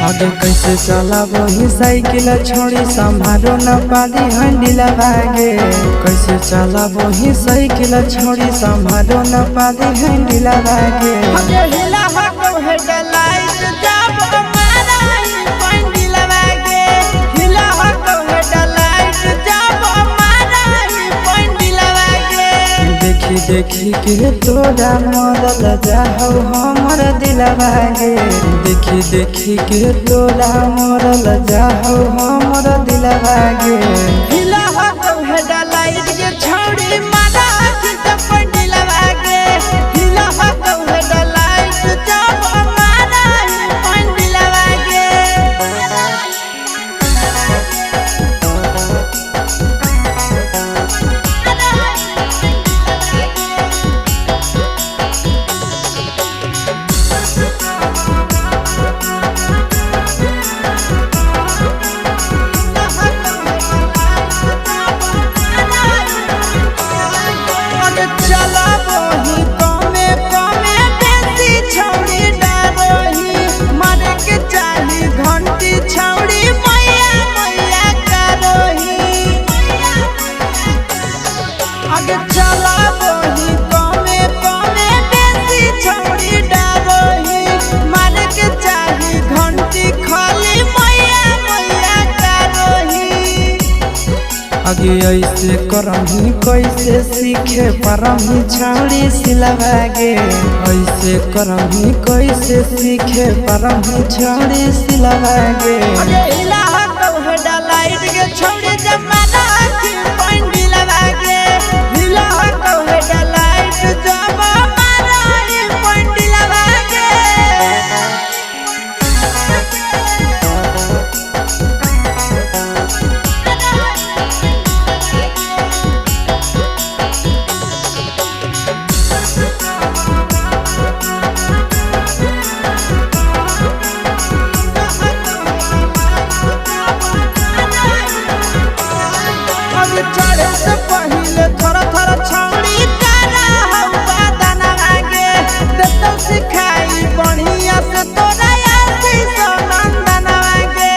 आगे कैसे चलाबो ही साइकिल छोड़ी संभारो न पाली हंडिल भागे। कैसे चलाबो ही साइकिल छोड़ी संभारो न पाली हंडिल भागे। देखी देखी के तोरा मरल जाहौ हमर दिल भागे। देखी देखी के तोरा मरल जाहौ हमर दिल भागे। आगे ऐसे करही कैसे सीखे परही छाड़ी सिलवागे। ऐसे करही कैसे सीखे परही छाड़ी सिलवागे। चढ़े से पहले थोड़ा थोड़ा छौड़ी तारा हवा दाना आगे देतो सिखाई बढ़िया से तोरा आसी सनंदन आगे।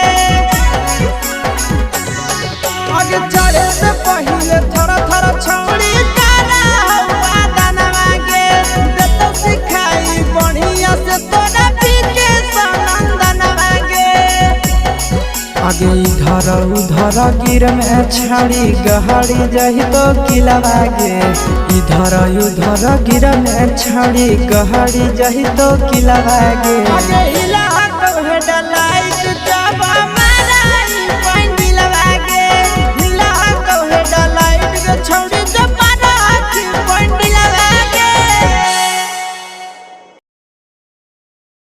आगे चढ़े से पहले थोड़ा थोड़ा छौड़ी तारा हवा दाना आगे देतो सिखाई बढ़िया से तोरा पीके सनंदन आगे। आगे इधर उधर गिर में छाड़ी गहाड़ी जाही तो किला भागे। इधर उधर गिर में छाड़ी गहाड़ी जाही तो किला भागे।